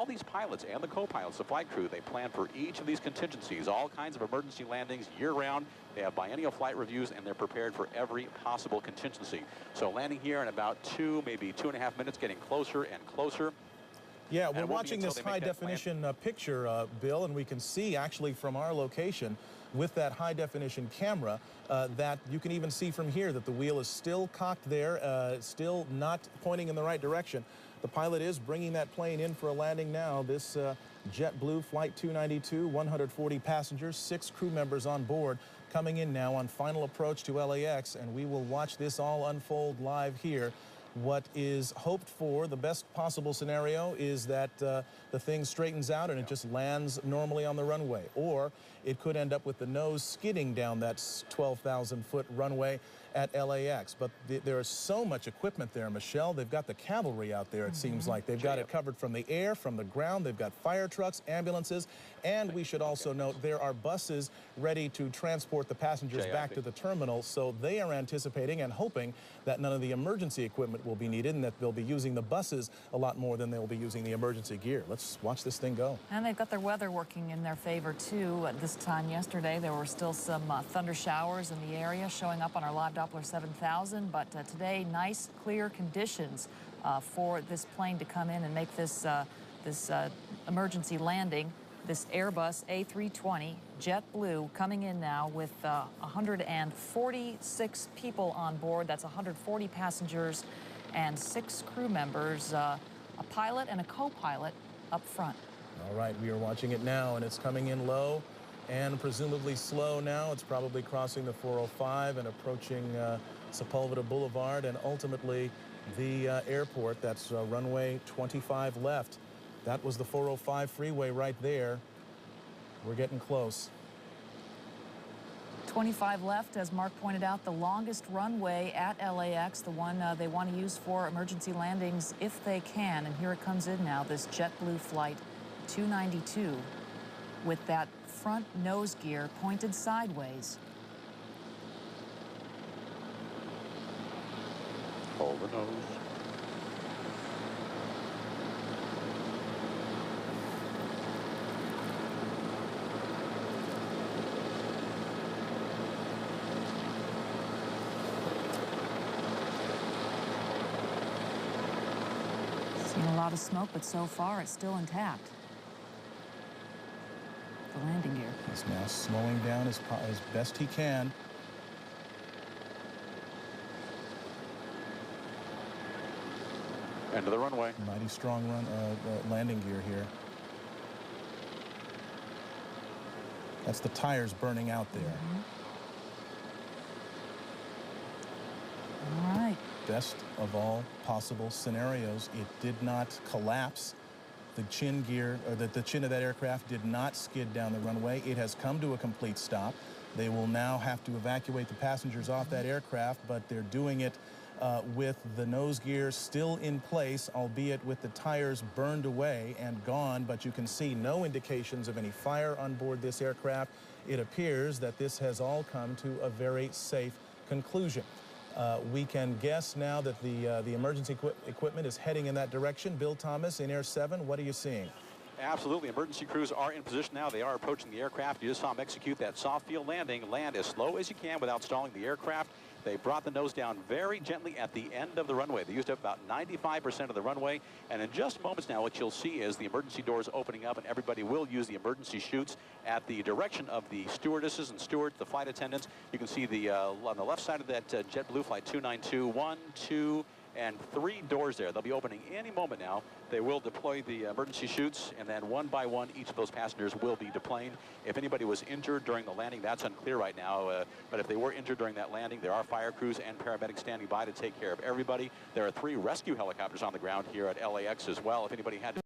All these pilots and the co-pilots, the flight crew, they plan for each of these contingencies, all kinds of emergency landings year-round. They have biennial flight reviews, and they're prepared for every possible contingency. So landing here in about 2, maybe 2.5 minutes, getting closer and closer. Yeah, we're watching this high-definition picture, Bill, and we can see actually from our location with that high-definition camera that you can even see from here that the wheel is still cocked there, still not pointing in the right direction. The pilot is bringing that plane in for a landing now. This JetBlue Flight 292, 140 passengers, 6 crew members on board, coming in now on final approach to LAX, and we will watch this all unfold live here. What is hoped for, the best possible scenario, is that the thing straightens out and it just lands normally on the runway. Or it could end up with the nose skidding down that 12,000-foot runway at LAX. But there is so much equipment there, Michelle. They've got the cavalry out there, it seems like. They've got it covered from the air, from the ground. They've got fire trucks, ambulances, and we should also note there are buses ready to transport the passengers back to the terminal. So they are anticipating and hoping that none of the emergency equipment will be needed and that they'll be using the buses a lot more than they'll be using the emergency gear. Let's watch this thing go. And they've got their weather working in their favor, too. At this time yesterday, there were still some thunder showers in the area showing up on our live Doppler 7000, but today, nice, clear conditions for this plane to come in and make this, emergency landing. This Airbus A320 JetBlue coming in now with 146 people on board. That's 140 passengers and 6 crew members, a pilot and a co-pilot up front. All right, we are watching it now, and it's coming in low and presumably slow now. It's probably crossing the 405 and approaching Sepulveda Boulevard and ultimately the airport. That's runway 25 left. That was the 405 freeway right there. We're getting close. 25 left, as Mark pointed out, the longest runway at LAX, the one they want to use for emergency landings if they can. And here it comes in now, this JetBlue Flight 292 with that front nose gear pointed sideways. Hold the nose. Seen a lot of smoke, but so far it's still intact. The landing gear. He's now slowing down as best he can. End of the runway. Mighty strong landing gear here. That's the tires burning out there. All right. Best of all possible scenarios, it did not collapse. The chin gear, or the chin of that aircraft did not skid down the runway. It has come to a complete stop. They will now have to evacuate the passengers off that aircraft, but they're doing it with the nose gear still in place, albeit with the tires burned away and gone, but you can see no indications of any fire on board this aircraft. It appears that this has all come to a very safe conclusion. We can guess now that the emergency equipment is heading in that direction. Bill Thomas in Air 7, what are you seeing? Absolutely. Emergency crews are in position now. They are approaching the aircraft. You just saw them execute that soft field landing. Land as slow as you can without stalling the aircraft. They brought the nose down very gently at the end of the runway. They used up about 95% of the runway. And in just moments now, what you'll see is the emergency doors opening up, and everybody will use the emergency chutes at the direction of the stewardesses and stewards, the flight attendants. You can see the on the left side of that JetBlue Flight 292, 1, 2, and 3 doors there. They'll be opening any moment now. They will deploy the emergency chutes, and then one by one, each of those passengers will be deplaned. If anybody was injured during the landing, that's unclear right now. But if they were injured during that landing, there are fire crews and paramedics standing by to take care of everybody. There are 3 rescue helicopters on the ground here at LAX as well. If anybody had to